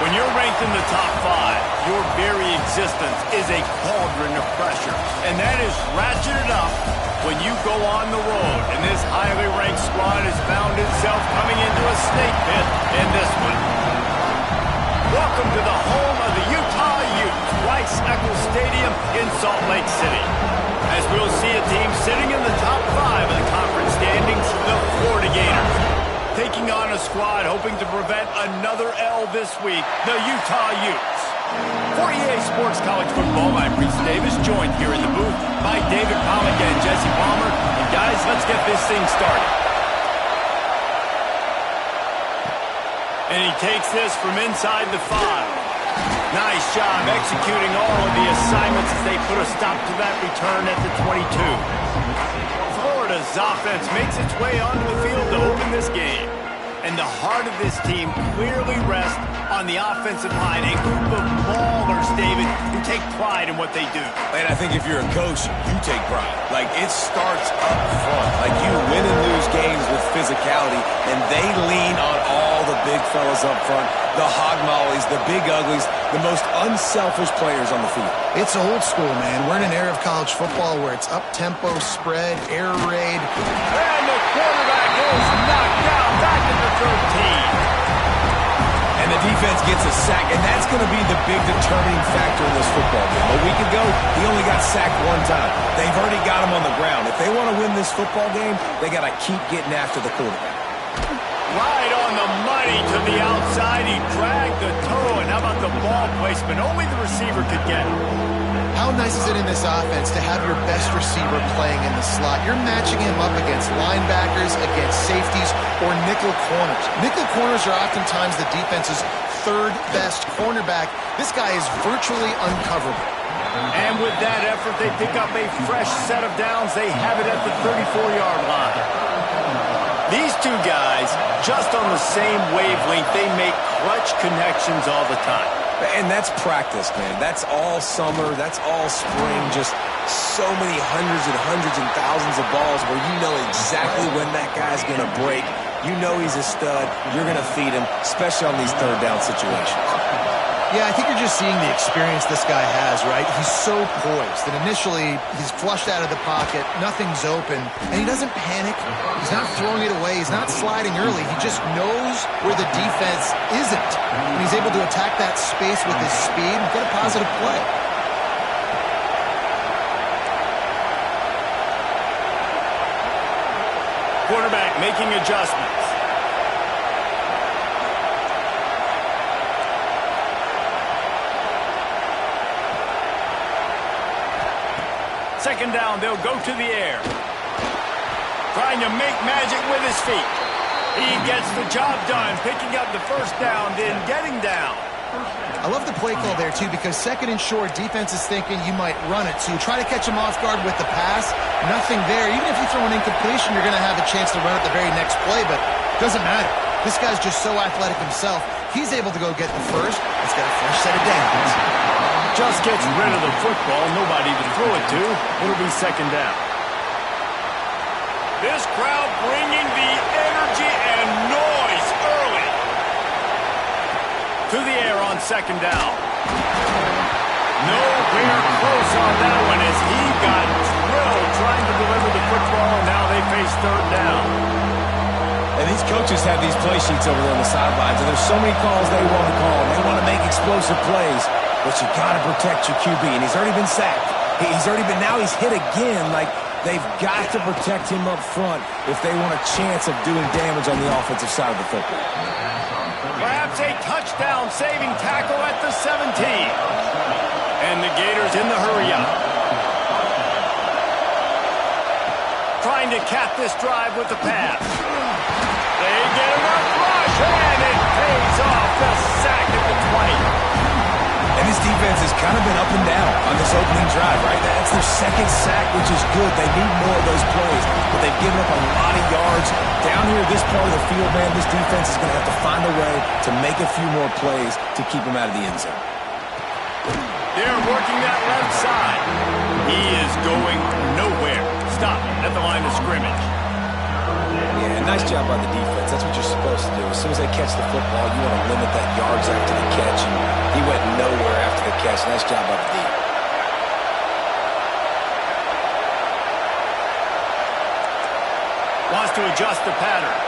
When you're ranked in the top 5, your very existence is a cauldron of pressure. And that is ratcheted up when you go on the road. And this highly ranked squad has found itself coming into a snake pit in this one. Welcome to the home of the Utah Utes, Rice-Eccles Stadium in Salt Lake City. As we'll see a team sitting in the top 5 of the conference standings, the Florida Gators. Taking on a squad hoping to prevent another L this week, the Utah Utes. For EA Sports College Football, I'm Reese Davis, joined here in the booth by David Pollack and Jesse Palmer. And guys, let's get this thing started. And he takes this from inside the 5. Nice job executing all of the assignments as they put a stop to that return at the 22. Florida's offense makes its way onto the field to open this game. And the heart of this team clearly rests on the offensive line, a group of ballers, David, who take pride in what they do. And I think if you're a coach, you take pride. Like, it starts up front. Like, you win and lose games with physicality, and they lean on all the big fellas up front, the hog mollies, the big uglies, the most unselfish players on the field. It's old school, man. We're in an era of college football where it's up-tempo, spread, air raid. And the quarterback is knocked down back at the 13. And the defense gets a sack, and that's going to be the big determining factor in this football game. A week ago, he only got sacked one time. They've already got him on the ground. If they want to win this football game, they got to keep getting after the quarterback. Right on the money to the outside. He dragged the toe, and how about the ball placement? Only the receiver could get it. How nice is it in this offense to have your best receiver playing in the slot? You're matching him up against linebackers, against safeties, or nickel corners. Nickel corners are oftentimes the defense's third best cornerback. This guy is virtually uncoverable. And with that effort, they pick up a fresh set of downs. They have it at the 34-yard line. These two guys, just on the same wavelength, they make clutch connections all the time. And that's practice, man. That's all summer. That's all spring. Just so many hundreds and thousands of balls where you know exactly when that guy's going to break. You know he's a stud. You're going to feed him, especially on these third down situations. Yeah, I think you're just seeing the experience this guy has, right? He's so poised that initially he's flushed out of the pocket, nothing's open, and he doesn't panic. He's not throwing it away. He's not sliding early. He just knows where the defense isn't. And he's able to attack that space with his speed and get a positive play. Quarterback making adjustments. Second down, they'll go to the air. Trying to make magic with his feet. He gets the job done, picking up the first down, then getting down. I love the play call there, too, because second and short, defense is thinking you might run it. So you try to catch him off guard with the pass, nothing there. Even if you throw an incompletion, you're going to have a chance to run it the very next play, but it doesn't matter. This guy's just so athletic himself. He's able to go get the first. He's got a fresh set of downs. Just gets rid of the football, nobody to throw it to. It'll be second down. This crowd bringing the energy and noise early. To the air on second down. Nowhere close on that one as he got drilled trying to deliver the football, and now they face third down. And these coaches have these play sheets over there on the sidelines, and there's so many calls they want to call. They want to make explosive plays. But you got to protect your QB, and he's already been sacked. Now he's hit again. Like, they've got to protect him up front if they want a chance of doing damage on the offensive side of the football. Perhaps a touchdown-saving tackle at the 17. And the Gators in the hurry-up. Trying to cap this drive with the pass. They get enough rush, and it pays off the sack at the 20. And this defense has kind of been up and down on this opening drive, right? That's their second sack, which is good. They need more of those plays, but they've given up a lot of yards. Down here, this part of the field, man, this defense is going to have to find a way to make a few more plays to keep them out of the end zone. They're working that left side. He is going nowhere. Stop at the line of scrimmage. Yeah, nice job by the defense. That's what you're supposed to do. As soon as they catch the football, you want to limit that yards after the catch, and he went nowhere after the catch. Nice job by the D. Wants to adjust the pattern.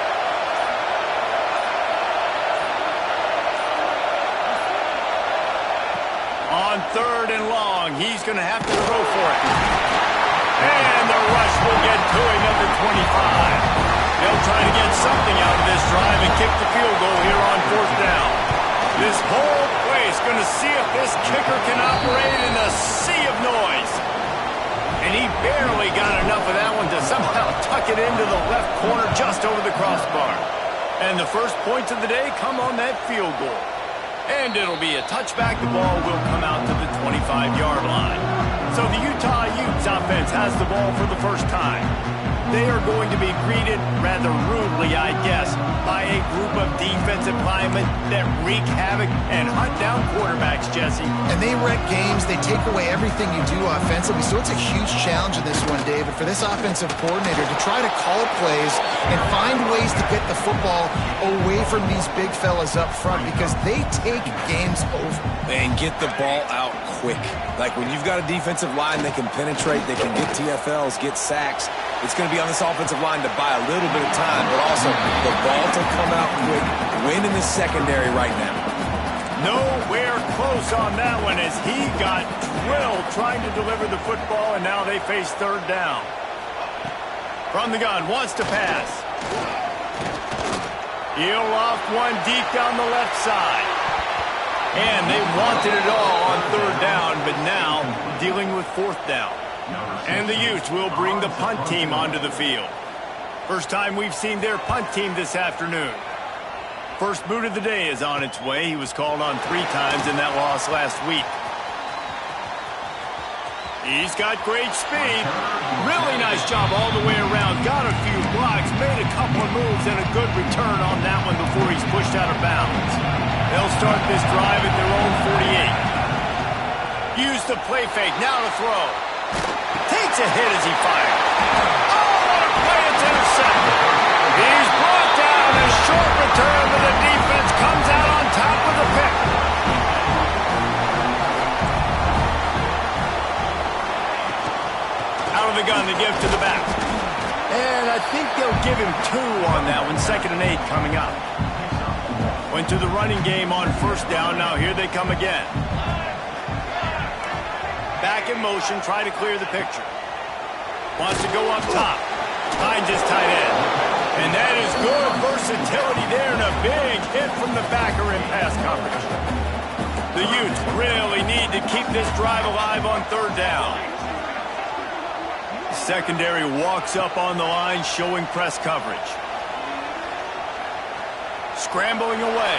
On 3rd and long, he's going to have to throw for it. And the rush will get to him at the 25. They'll try to get something out of this drive and kick the field goal here on 4th down. This whole place going to see if this kicker can operate in the sea of noise. And he barely got enough of that one to somehow tuck it into the left corner just over the crossbar. And the first points of the day come on that field goal. And it'll be a touchback. The ball will come out to the 25-yard line. So the Utah Utes offense has the ball for the first time. They are going to be greeted rather rudely, I guess, by a group of defensive linemen that wreak havoc and hunt down quarterbacks, Jesse. And they wreck games. They take away everything you do offensively. So it's a huge challenge in this one, David, for this offensive coordinator to try to call plays and find ways to get the football away from these big fellas up front because they take games over. And get the ball out quick. Like when you've got a defensive line that can penetrate, they can get TFLs, get sacks, it's going to be on this offensive line to buy a little bit of time, but also the ball to come out quick, win in the secondary right now. Nowhere close on that one as he got drilled trying to deliver the football, and now they face 3rd down. From the gun, wants to pass. He'll loft one deep down the left side. And they wanted it all on 3rd down, but now dealing with 4th down. And the Utes will bring the punt team onto the field. First time we've seen their punt team this afternoon. First boot of the day is on its way. He was called on 3 times in that loss last week. He's got great speed. Really nice job all the way around. Got a few blocks, made a couple of moves, and a good return on that one before he's pushed out of bounds. They'll start this drive at their own 48. Use the play fake, now to throw. Takes a hit as he fires. Oh, what a play, it's intercepted. He's brought down, a short return, but the defense comes out on top of the pick. Out of the gun, they give to the back. And I think they'll give him 2 on that one, 2nd and 8 coming up. Went to the running game on 1st down, now here they come again. Back in motion, try to clear the picture. Wants to go up top. Finds his tight end. And that is good versatility there and a big hit from the backer in pass coverage. The Utes really need to keep this drive alive on 3rd down. Secondary walks up on the line, showing press coverage. Scrambling away.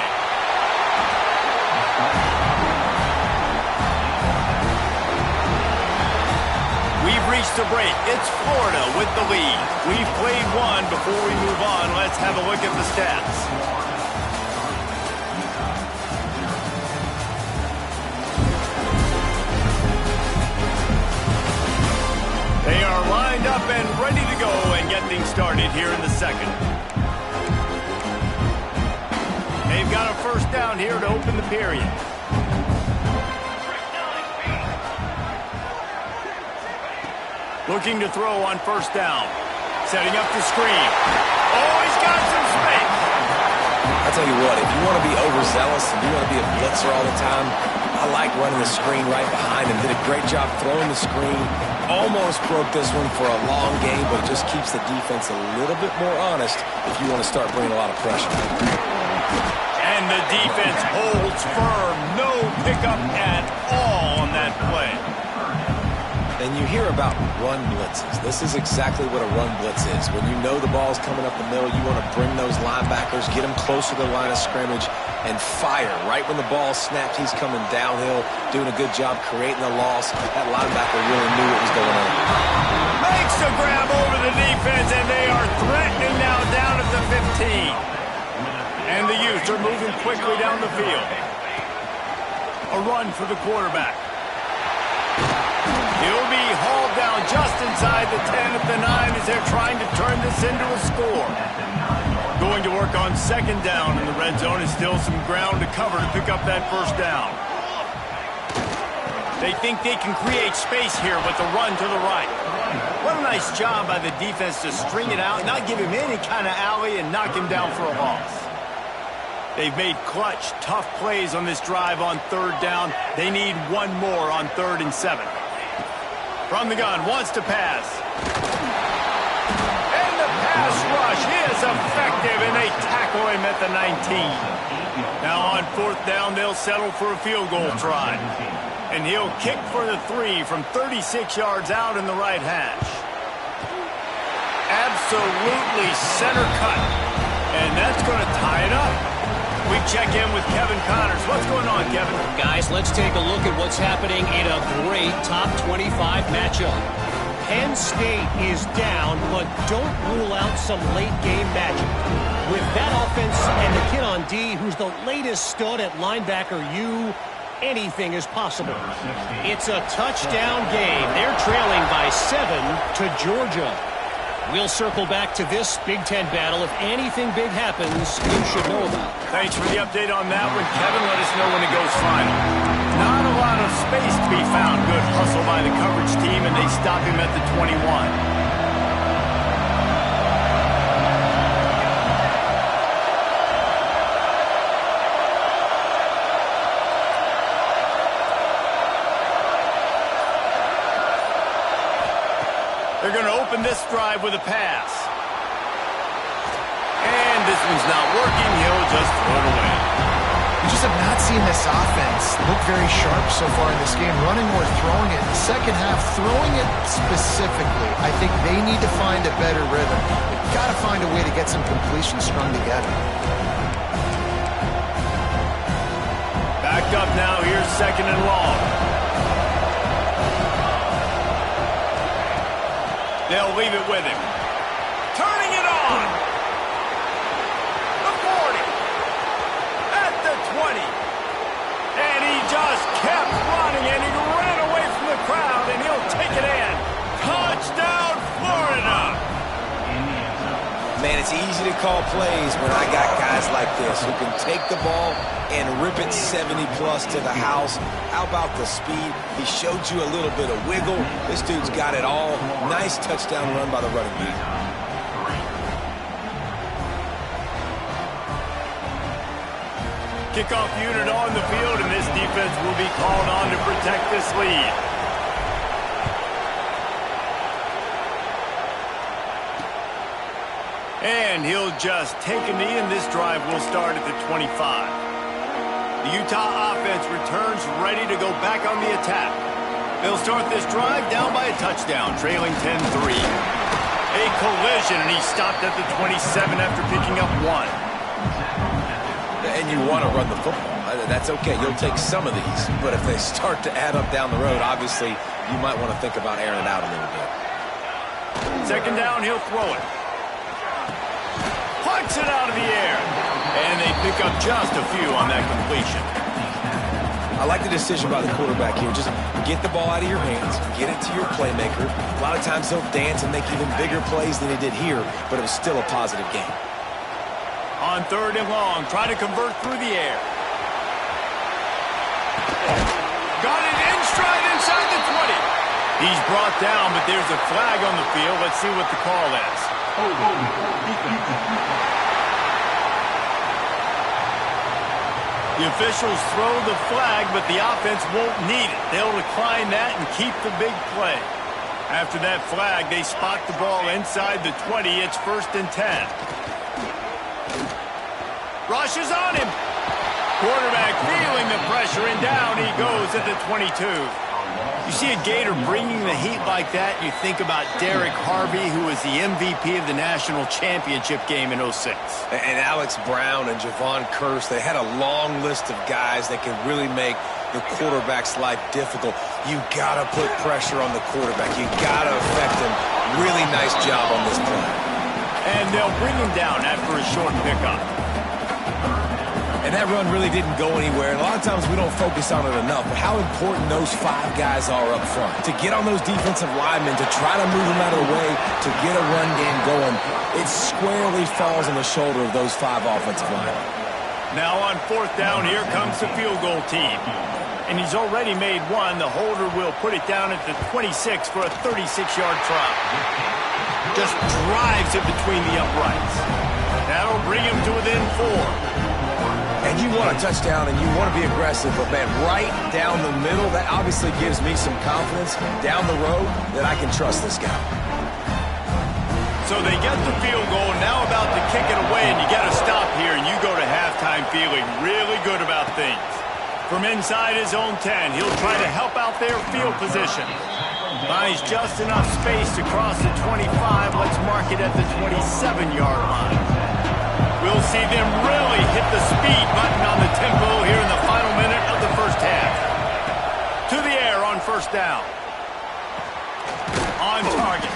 We've reached the break. It's Florida with the lead. We've played 1 before we move on. Let's have a look at the stats. They are lined up and ready to go and get things started here in the 2nd. They've got a 1st down here to open the period. Looking to throw on 1st down. Setting up the screen. Oh, he's got some space. I'll tell you what, if you want to be overzealous and you want to be a blitzer all the time, I like running the screen right behind him. Did a great job throwing the screen. Almost broke this one for a long game, but it just keeps the defense a little bit more honest if you want to start bringing a lot of pressure. And the defense holds firm. No pickup at all on that play. And you hear about run blitzes. This is exactly what a run blitz is. When you know the ball's coming up the middle, you want to bring those linebackers, get them closer to the line of scrimmage, and fire. Right when the ball snapped, he's coming downhill, doing a good job creating the loss. That linebacker really knew what was going on. Makes the grab over the defense, and they are threatening now down at the 15. And the Utes are moving quickly down the field. A run for the quarterback. He'll will be hauled down just inside the 10 at the 9 as they're trying to turn this into a score. Going to work on second down in the red zone is still some ground to cover to pick up that first down. They think they can create space here with the run to the right. What a nice job by the defense to string it out, not give him any kind of alley, and knock him down for a loss. They've made clutch, tough plays on this drive on third down. They need one more on 3rd and 7. From the gun, wants to pass. And the pass rush is effective, and they tackle him at the 19. Now on 4th down, they'll settle for a field goal try. And he'll kick for the 3 from 36 yards out in the right hash. Absolutely center cut. And that's going to tie it up. We check in with Kevin Connors. What's going on, Kevin? Guys, let's take a look at what's happening in a great top 25 matchup. Penn State is down, but don't rule out some late game magic. With that offense and the kid on D, who's the latest stud at linebacker, anything is possible. It's a touchdown game. They're trailing by 7 to Georgia. We'll circle back to this Big Ten battle. If anything big happens, you should know about. Thanks for the update on that one, Kevin. Let us know when it goes final. Not a lot of space to be found. Good hustle by the coverage team, and they stop him at the 21. They're going to open this drive with a pass. And this one's not working. He'll just throw it away. We just have not seen this offense look very sharp so far in this game, running or throwing it. In the second half, throwing it specifically, I think they need to find a better rhythm. They've got to find a way to get some completions strung together. Back up now. Here's 2nd and long. They'll leave it with him. Turning it on. The 40. At the 20. And he just kept running, and he ran away from the crowd, and he'll take it in. Touchdown, Florida. Man, it's easy to call plays when I got guys like this who can take the ball and rip it 70-plus to the house. How about the speed? He showed you a little bit of wiggle. This dude's got it all. Nice touchdown run by the running back. Kickoff unit on the field, and this defense will be called on to protect this lead. And he'll just take a knee, and this drive will start at the 25. The Utah offense returns ready to go back on the attack. They'll start this drive down by a touchdown, trailing 10-3. A collision, and he stopped at the 27 after picking up 1. And you want to run the football. That's okay. You'll take some of these. But if they start to add up down the road, obviously, you might want to think about airing it out a little bit. 2nd down, he'll throw it. Punts it out of the air. And they pick up just a few on that completion. I like the decision by the quarterback here. Just get the ball out of your hands, get it to your playmaker. A lot of times he'll dance and make even bigger plays than he did here, but it was still a positive game. On 3rd and long, try to convert through the air. Got it in stride inside the 20. He's brought down, but there's a flag on the field. Let's see what the call is. The officials throw the flag, but the offense won't need it. They'll decline that and keep the big play. After that flag, they spot the ball inside the 20. It's 1st and 10. Rush is on him. Quarterback feeling the pressure, and down he goes at the 22. You see a Gator bringing the heat like that, you think about Derek Harvey, who was the MVP of the national championship game in 06. And Alex Brown and Javon Curse, they had a long list of guys that could really make the quarterback's life difficult. You got to put pressure on the quarterback. You got to affect him. Really nice job on this play. And they'll bring him down after a short pickup. And that run really didn't go anywhere. And a lot of times we don't focus on it enough, but how important those 5 guys are up front. To get on those defensive linemen, to try to move them out of the way, to get a run game going, it squarely falls on the shoulder of those 5 offensive linemen. Now on 4th down, here comes the field goal team. And he's already made one. The holder will put it down at the 26 for a 36-yard try. Just drives it between the uprights. That'll bring him to within 4. And you want a touchdown and you want to be aggressive, but man, right down the middle, that obviously gives me some confidence down the road that I can trust this guy. So they get the field goal, now about to kick it away, and you got to stop here, and you go to halftime feeling really good about things. From inside his own 10, he'll try to help out their field position. Finds just enough space to cross the 25. Let's mark it at the 27-yard line. We'll see them really hit the speed button on the tempo here in the final minute of the first half. To the air on 1st down. On target.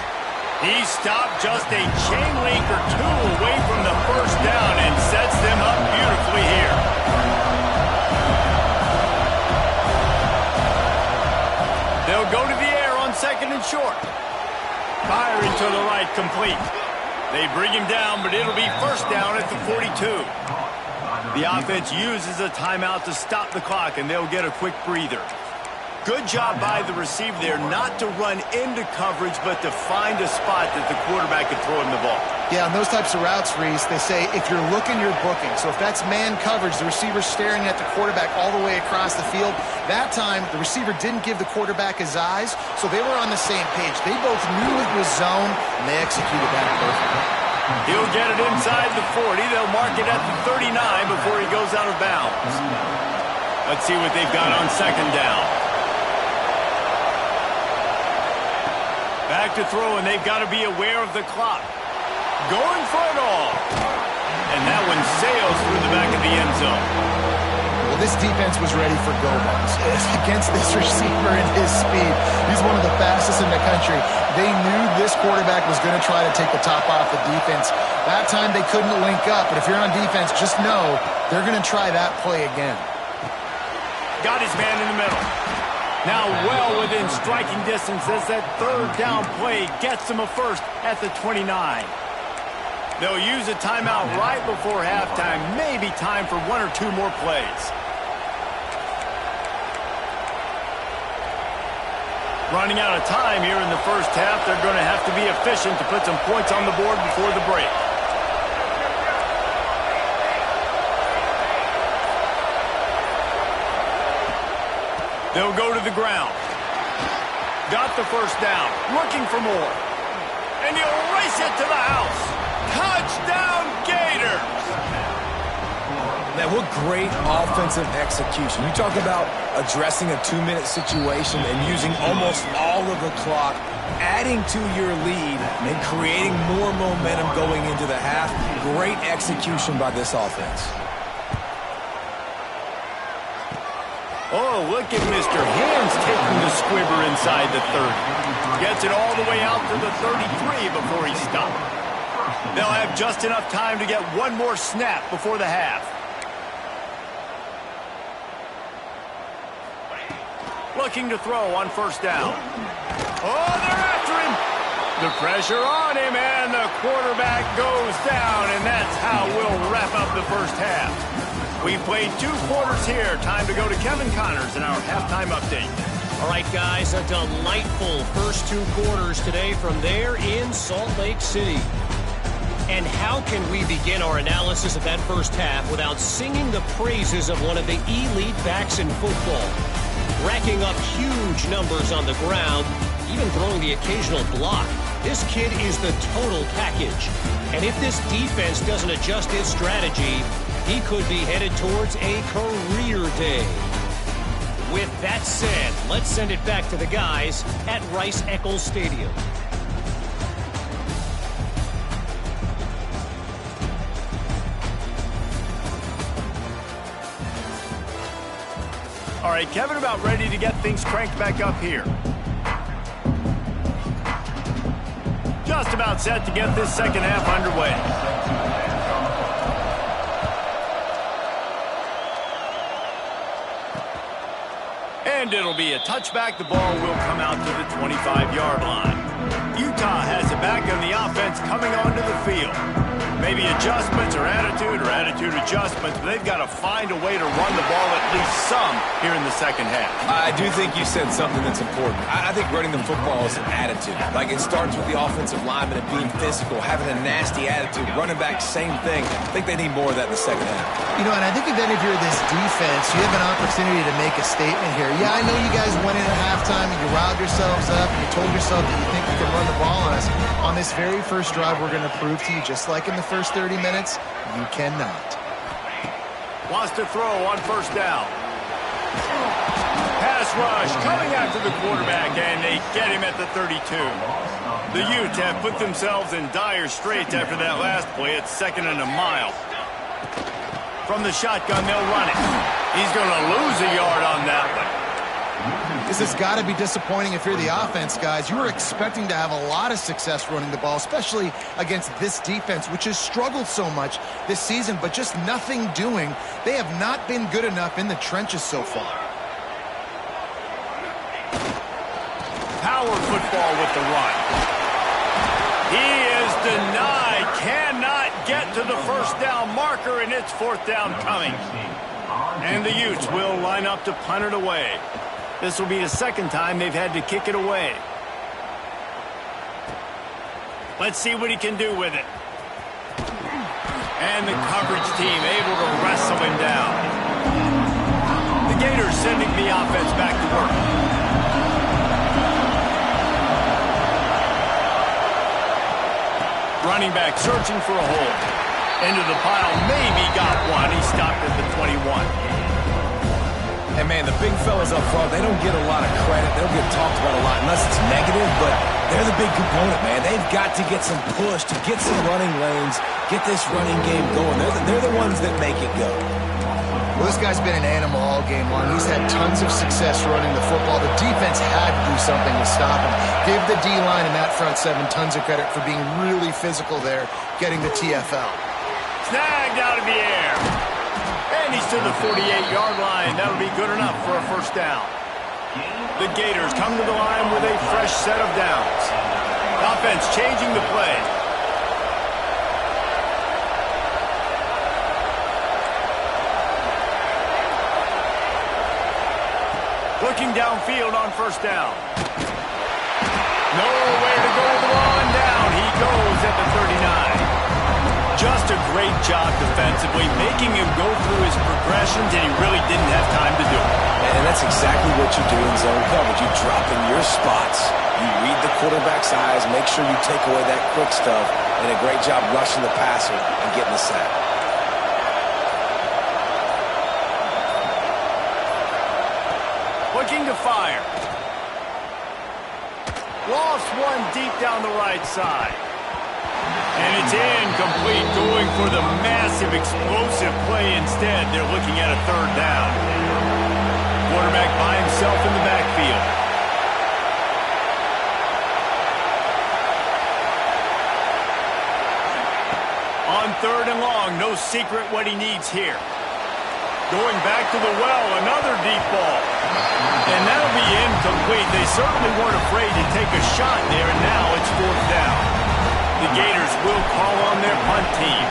He stopped just a chain link or 2 away from the 1st down and sets them up beautifully here. They'll go to the air on 2nd and short. Firing to the right, complete. They bring him down, but it'll be 1st down at the 42. The offense uses a timeout to stop the clock, and they'll get a quick breather. Good job by the receiver there not to run into coverage, but to find a spot that the quarterback can throw him the ball. Yeah, on those types of routes, Reese, they say if you're looking, you're booking. So if that's man coverage, the receiver's staring at the quarterback all the way across the field. That time, the receiver didn't give the quarterback his eyes, so they were on the same page. They both knew it was zone, and they executed that perfectly. He'll get it inside the 40. They'll mark it at the 39 before he goes out of bounds. Let's see what they've got on 2nd down. Back to throw, and they've got to be aware of the clock. Going for it all. And that one sails through the back of the end zone. Well, this defense was ready for go-buns. Against this receiver and his speed, he's one of the fastest in the country. They knew this quarterback was going to try to take the top off the defense. That time they couldn't link up, but if you're on defense, just know they're going to try that play again. Got his man in the middle. Now well within striking distance as that 3rd down play gets them a 1st at the 29. They'll use a timeout right before halftime. Maybe time for 1 or 2 more plays. Running out of time here in the first half. They're going to have to be efficient to put some points on the board before the break. They'll go to the ground. Got the 1st down. Looking for more. And he'll race it to the house. Touchdown, Gators! Man, what great offensive execution. You talk about addressing a 2-minute situation and using almost all of the clock, adding to your lead, and creating more momentum going into the half. Great execution by this offense. Oh, look at Mr. Hands taking the squibber inside the 30. Gets it all the way out to the 33 before he stopped. They'll have just enough time to get one more snap before the half. Looking to throw on 1st down. Oh, they're after him. The pressure on him, and the quarterback goes down, and that's how we'll wrap up the first half. We played 2 quarters here. Time to go to Kevin Connors in our halftime update. All right, guys, a delightful first 2 quarters today from there in Salt Lake City. And how can we begin our analysis of that first half without singing the praises of one of the elite backs in football? Racking up huge numbers on the ground, even throwing the occasional block. This kid is the total package. And if this defense doesn't adjust its strategy, he could be headed towards a career day. With that said, let's send it back to the guys at Rice-Eccles Stadium. All right, Kevin about ready to get things cranked back up here. Just about set to get this second half underway. And it'll be a touchback. The ball will come out to the 25-yard line. Utah has it back on the offense coming onto the field. Maybe adjustments or attitude adjustments, but they've got to find a way to run the ball at least some here in the second half. I do think you said something that's important. I think running the football is an attitude. Like, it starts with the offensive lineman and being physical, having a nasty attitude. Running back, same thing. I think they need more of that in the second half. You know, and I think if you're this defense, you have an opportunity to make a statement here. Yeah, I know you guys went in at halftime and you riled yourselves up and you told yourself that you think you can run the ball on us. On this very first drive, we're going to prove to you, just like in the first 30 minutes, you cannot. Wants to throw on first down. Pass rush coming after the quarterback, and they get him at the 32. The Utes have put themselves in dire straits after that last play. It's 2nd and a mile. From the shotgun, they'll run it. He's going to lose a yard on that one. This has got to be disappointing if you're the offense, guys. You were expecting to have a lot of success running the ball, especially against this defense, which has struggled so much this season, but just nothing doing. They have not been good enough in the trenches so far. Power football with the run. He is denied. Cannot get to the first down marker, and it's 4th down coming. And the Utes will line up to punt it away. This will be the second time they've had to kick it away. Let's see what he can do with it. And the coverage team able to wrestle him down. The Gators sending the offense back to work. Running back searching for a hole. Into the pile, maybe got one. He stopped at the 21. And, man, the big fellas up front, they don't get a lot of credit. They don't get talked about a lot unless it's negative, but they're the big component, man. They've got to get some push, to get some running lanes, get this running game going. They're the ones that make it go. Well, this guy's been an animal all game long. He's had tons of success running the football. The defense had to do something to stop him. Give the D-line and that front seven tons of credit for being really physical there, getting the TFL. Snagged out of the air. And he's to the 48-yard line. That'll be good enough for a first down. The Gators come to the line with a fresh set of downs. Offense changing the play. Looking downfield on first down. Nowhere to go with the ball, and down he goes at the 39. Just a great job defensively, making him go through his progressions, and he really didn't have time to do it. And that's exactly what you do in zone coverage. You drop in your spots. You read the quarterback's eyes, make sure you take away that quick stuff, and a great job rushing the passer and getting the sack. Looking to fire. Lost one deep down the right side. And it's incomplete, going for the massive explosive play instead. They're looking at a 3rd down. Quarterback by himself in the backfield. On 3rd and long, no secret what he needs here. Going back to the well, another deep ball. And that'll be incomplete. They certainly weren't afraid to take a shot there, and now it's 4th down. The Gators will call on their punt team.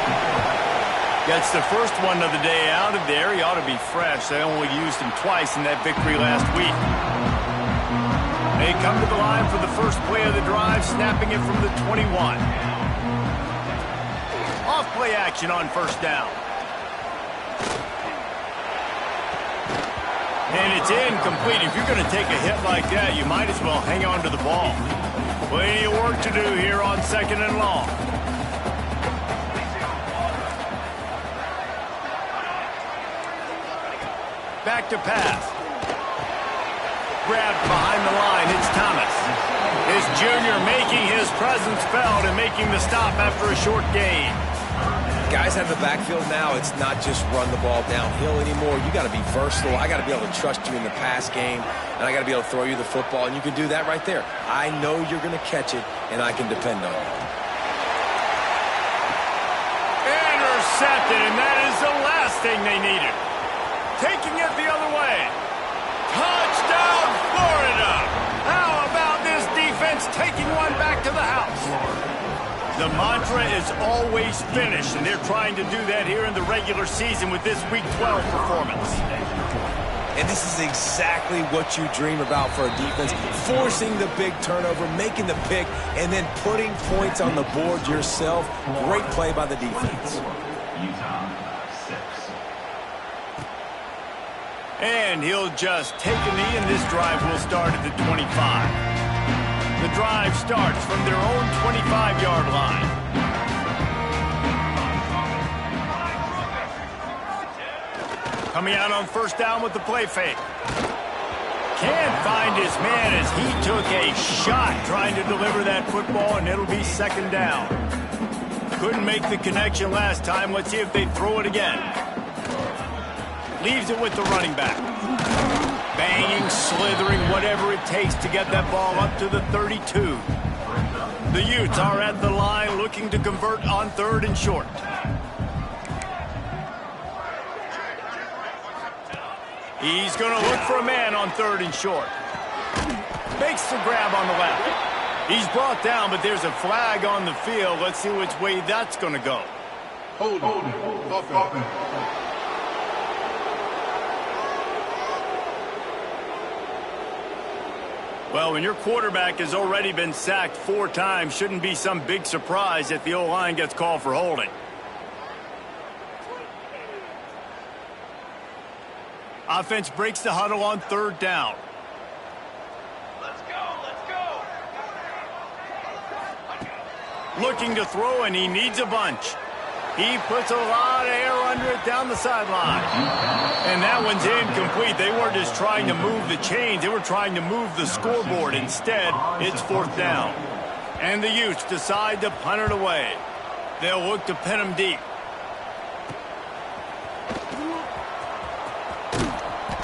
Gets the first one of the day out of there. He ought to be fresh. They only used him twice in that victory last week. They come to the line for the first play of the drive, snapping it from the 21. Off play action on first down. And it's incomplete. If you're going to take a hit like that, you might as well hang on to the ball. Plenty of work to do here on 2nd and long. Back to pass. Grabbed behind the line. It's Thomas. His junior making his presence felt and making the stop after a short gain. Guys have the backfield now. It's not just run the ball downhill anymore. You got to be versatile. I got to be able to trust you in the pass game, and I got to be able to throw you the football, and you can do that right there. I know you're going to catch it, and I can depend on you. Intercepted, and that is the last thing they needed. Taking it the other way. Touchdown! Touchdown, Florida! How about this defense taking one back to the house? The mantra is always finish, and they're trying to do that here in the regular season with this Week 12 performance. And this is exactly what you dream about for a defense. Forcing the big turnover, making the pick, and then putting points on the board yourself. Great play by the defense. And he'll just take a knee, and this drive will start at the 25. The drive starts from their own 25-yard line. Coming out on first down with the play fake. Can't find his man as he took a shot trying to deliver that football, and it'll be second down. Couldn't make the connection last time. Let's see if they throw it again. Leaves it with the running back. Banging, slithering, whatever it takes to get that ball up to the 32. The Utes are at the line looking to convert on third and short. He's going to look for a man on third and short. Makes the grab on the left. He's brought down, but there's a flag on the field. Let's see which way that's going to go. Hold it. Well, when your quarterback has already been sacked 4 times, shouldn't be some big surprise if the O-line gets called for holding. Offense breaks the huddle on third down. Let's go. Looking to throw, and he needs a bunch. He puts a lot of air under it down the sideline. And that one's incomplete. They weren't just trying to move the chains. They were trying to move the scoreboard. Instead, it's fourth down. And the Utes decide to punt it away. They'll look to pin him deep.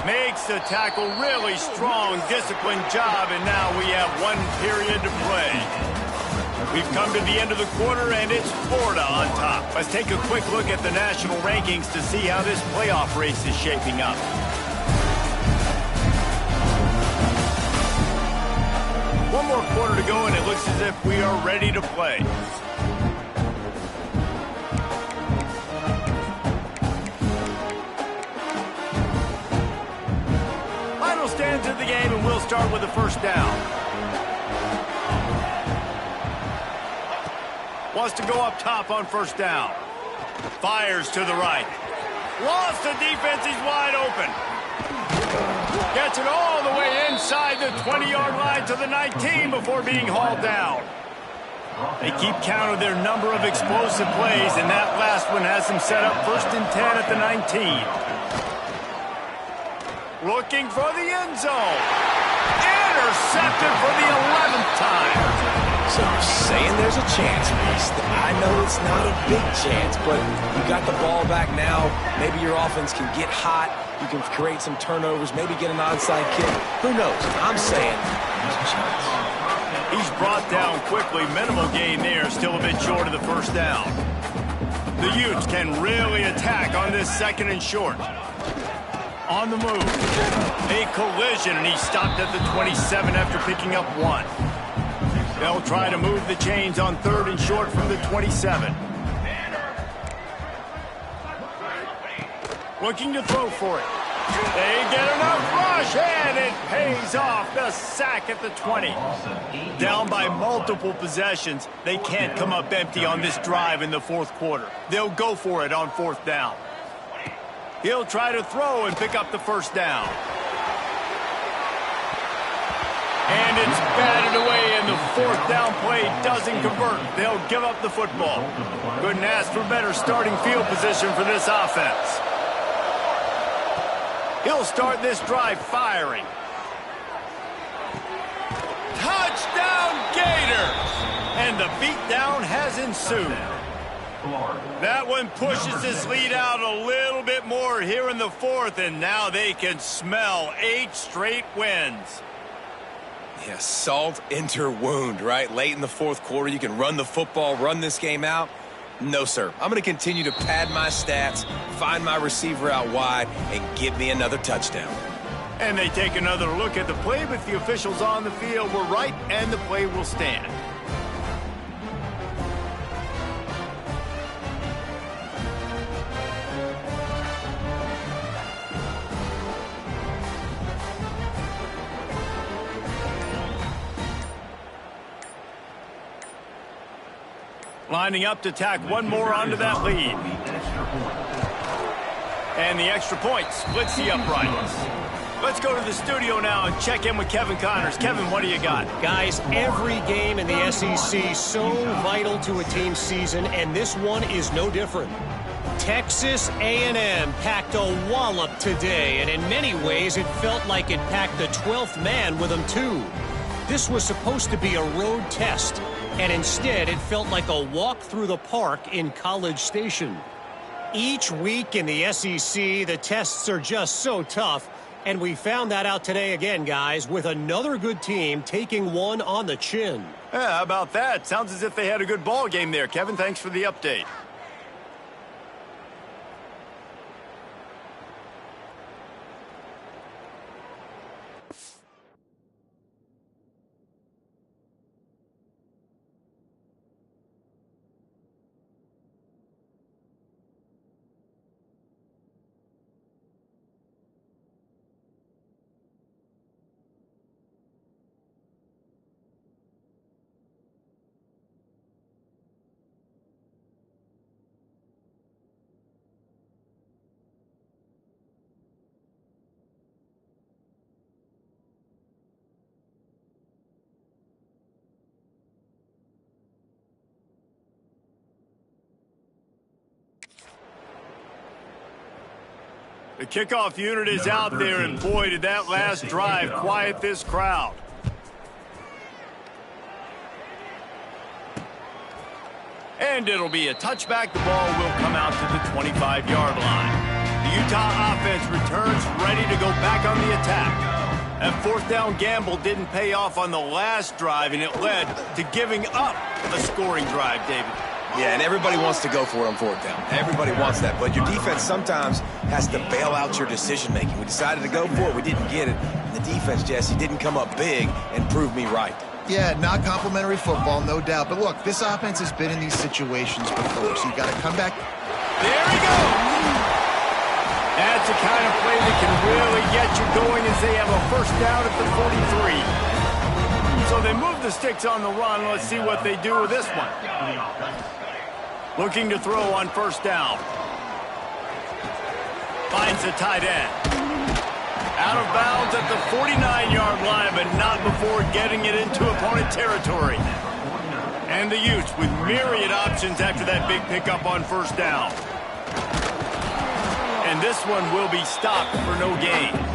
Makes the tackle, really strong, disciplined job, and now we have 1 period to play. We've come to the end of the quarter, and it's Florida on top. Let's take a quick look at the national rankings to see how this playoff race is shaping up. One more quarter to go, and it looks as if we are ready to play. Stands in the game, and we'll start with the first down. Wants to go up top on first down. Fires to the right. Lost the defense. He's wide open. Gets it all the way inside the 20-yard line to the 19 before being hauled down. They keep count of their number of explosive plays, and that last one has them set up 1st and 10 at the 19. Looking for the end zone. Intercepted for the 11th time. So you're saying there's a chance, Beast. I know it's not a big chance, but you got the ball back now. Maybe your offense can get hot. You can create some turnovers, maybe get an onside kick. Who knows? I'm saying there's a chance. He's brought down quickly. Minimal gain there. Still a bit short of the first down. The Utes can really attack on this 2nd and short. On the move. A collision, and he stopped at the 27 after picking up 1. They'll try to move the chains on 3rd and short from the 27. Looking to throw for it. They get enough rush, and it pays off. The sack at the 20. Down by multiple possessions. They can't come up empty on this drive in the 4th quarter. They'll go for it on 4th down. He'll try to throw and pick up the first down. And it's batted away, and the 4th down play doesn't convert. They'll give up the football. Couldn't ask for better starting field position for this offense. He'll start this drive firing. Touchdown Gators! And the beatdown has ensued. That one pushes this lead out a little bit more here in the 4th, and now they can smell 8 straight wins. Yeah, salt enter wound, right? Late in the 4th quarter, you can run the football, run this game out. No, sir. I'm going to continue to pad my stats, find my receiver out wide, and get me another touchdown. And they take another look at the play, but the officials on the field were right, and the play will stand. Lining up to tack one more onto that lead. And the extra point splits the uprights. Let's go to the studio now and check in with Kevin Connors. Kevin, what do you got? Guys, every game in the SEC so vital to a team's season, and this one is no different. Texas A&M packed a wallop today, and in many ways it felt like it packed the 12th man with them too. This was supposed to be a road test, and instead it felt like a walk through the park in College Station. Each week in the SEC, the tests are just so tough, and we found that out today again, guys, with another good team taking one on the chin. Yeah, how about that? Sounds as if they had a good ball game there. Kevin, thanks for the update. The kickoff unit is out there, and boy, did that last drive quiet this crowd. And it'll be a touchback. The ball will come out to the 25-yard line. The Utah offense returns ready to go back on the attack. That fourth down gamble didn't pay off on the last drive, and it led to giving up a scoring drive, David. Yeah, and everybody wants to go for it on fourth down. Everybody wants that, but your defense sometimes has to bail out your decision-making. We decided to go for it. We didn't get it. And the defense, Jesse, didn't come up big and prove me right. Yeah, not complimentary football, no doubt. But look, this offense has been in these situations before, so you got to come back. There he goes! That's the kind of play that can really get you going as they have a first down at the 43. So they move the sticks on the run. Let's see what they do with this one. Looking to throw on first down. Finds the tight end. Out of bounds at the 49-yard line, but not before getting it into opponent territory. And the Utes with myriad options after that big pickup on first down. And this one will be stopped for no gain.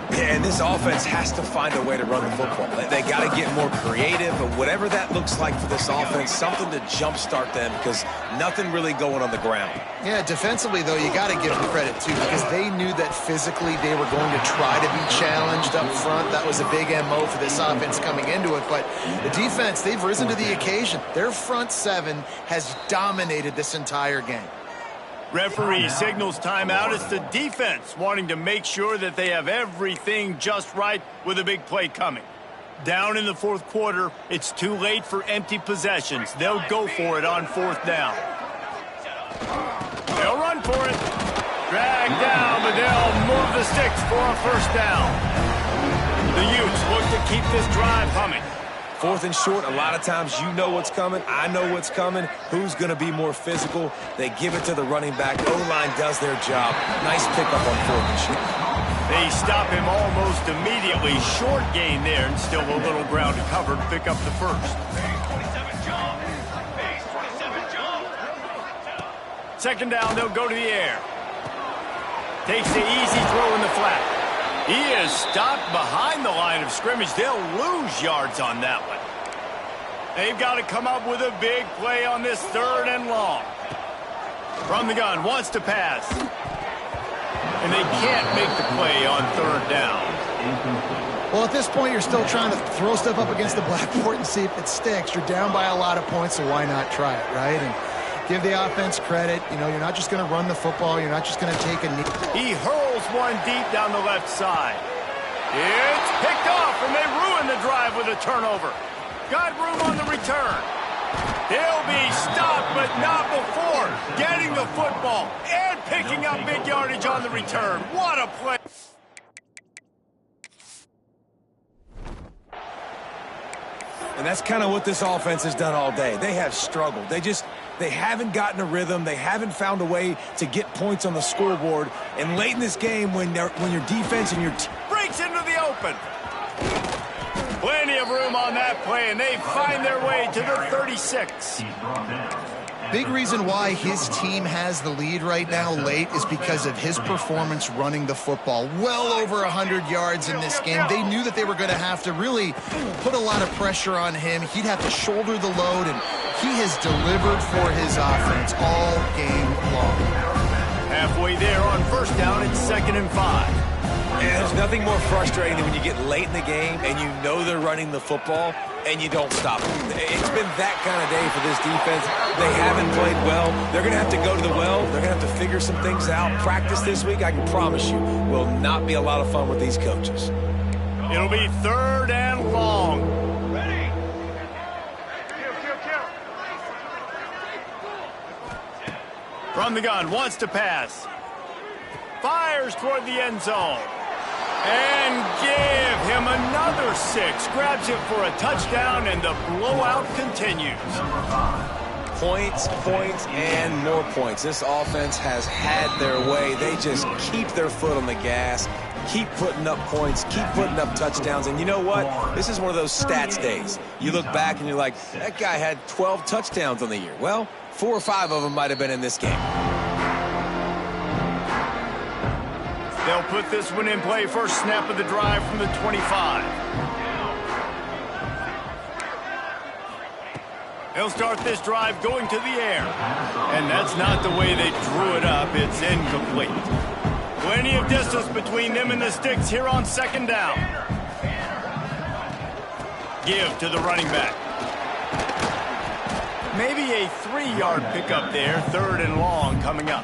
Yeah, and this offense has to find a way to run the football. They got to get more creative, but whatever that looks like for this offense, something to jumpstart them because nothing really going on the ground. Yeah, defensively, though, you got to give them credit, too, because they knew that physically they were going to try to be challenged up front. That was a big MO for this offense coming into it, but the defense, they've risen to the occasion. Their front seven has dominated this entire game. Referee signals timeout. It's the defense wanting to make sure that they have everything just right with a big play coming. Down in the fourth quarter, it's too late for empty possessions. They'll go for it on fourth down. They'll run for it. Drag down, but they'll move the sticks for a first down. The Utes look to keep this drive humming. Fourth and short, a lot of times you know what's coming. I know what's coming. Who's going to be more physical? They give it to the running back. O-line does their job. Nice pickup on fourth and short. They stop him almost immediately. Short gain there, and still a little ground to cover to pick up the first. Second down, they'll go to the air. Takes the easy throw in the flat. He is stopped behind the line of scrimmage. They'll lose yards on that one. They've got to come up with a big play on this third and long. From the gun, wants to pass. And they can't make the play on third down. Well, at this point, you're still trying to throw stuff up against the blackboard and see if it sticks. You're down by a lot of points, so why not try it, right? And Give the offense credit. You know, you're not just going to run the football. You're not just going to take a knee. He hurls one deep down the left side. It's picked off, and they ruin the drive with a turnover. Got room on the return. He'll be stopped, but not before getting the football and picking up big yardage on the return. What a play. And that's kind of what this offense has done all day. They have struggled. They haven't gotten a rhythm. They haven't found a way to get points on the scoreboard. And late in this game, when your defense and your team Breaks into the open. Plenty of room on that play, and they find their way to the 36. Big reason why his team has the lead right now late is because of his performance running the football. Well over 100 yards in this game. They knew that they were going to have to really put a lot of pressure on him. He'd have to shoulder the load, and he has delivered for his offense all game long. Halfway there on first down, it's 2nd and 5. And there's nothing more frustrating than when you get late in the game and you know they're running the football and you don't stop them. It's been that kind of day for this defense. They haven't played well. They're going to have to go to the well. They're going to have to figure some things out. Practice this week, I can promise you, will not be a lot of fun with these coaches. It'll be 3rd and long. Ready. From the gun, wants to pass. Fires toward the end zone. And give him another 6. Grabs it for a touchdown, and the blowout continues. Points, and more points. This offense has had their way. They just keep their foot on the gas, keep putting up points, keep putting up touchdowns. And you know what? This is one of those stats days. You look back and you're like, that guy had 12 touchdowns on the year. Well, 4 or 5 of them might have been in this game. They'll put this one in play. First snap of the drive from the 25. They'll start this drive going to the air. And that's not the way they drew it up. It's incomplete. Plenty of distance between them and the sticks here on 2nd down. Give to the running back. Maybe a 3-yard pickup there. 3rd and long coming up.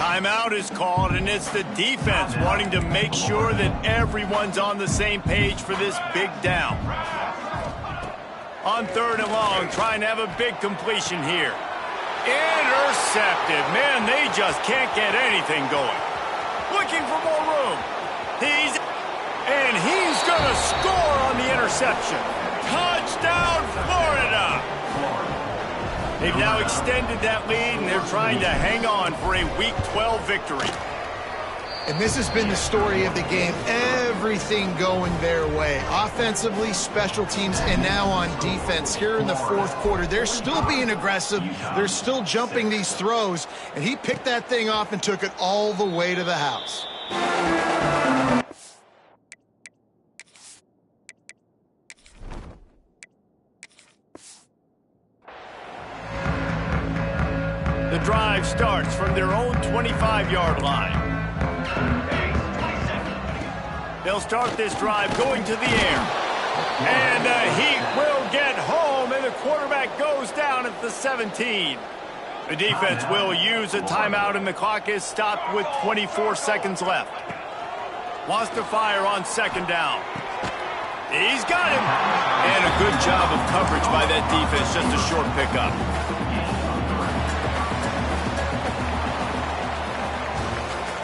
Timeout is called, and it's the defense wanting to make sure that everyone's on the same page for this big down. On 3rd and long, trying to have a big completion here. Intercepted. Man, they just can't get anything going. Looking for more room. He's going to score on the interception. Touchdown, Florida! They've now extended that lead, and they're trying to hang on for a Week 12 victory. And this has been the story of the game. Everything going their way. Offensively, special teams, and now on defense. Here in the 4th quarter, they're still being aggressive. They're still jumping these throws. And he picked that thing off and took it all the way to the house. The drive starts from their own 25-yard line. They'll start this drive going to the air. And the Heat will get home, and the quarterback goes down at the 17. The defense will use a timeout, and the clock is stopped with 24 seconds left. Wants to fire on 2nd down. He's got him. And a good job of coverage by that defense, just a short pickup.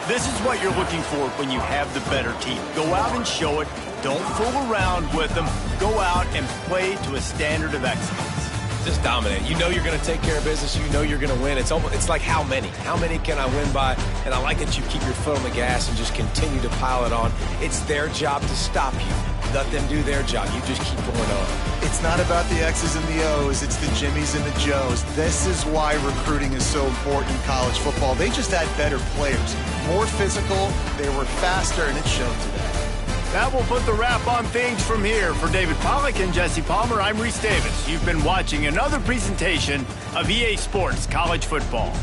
This is what you're looking for when you have the better team. Go out and show it. Don't fool around with them. Go out and play to a standard of excellence. Just dominate. You know you're going to take care of business. You know you're going to win. It's like how many? How many can I win by? And I like that you keep your foot on the gas and just continue to pile it on. It's their job to stop you. Let them do their job. You just keep going on. It's not about the X's and the O's. It's the Jimmies and the Joes. This is why recruiting is so important in college football. They just had better players. More physical. They were faster, and it showed today. That will put the wrap on things from here. For David Pollack and Jesse Palmer, I'm Reese Davis. You've been watching another presentation of EA Sports College Football.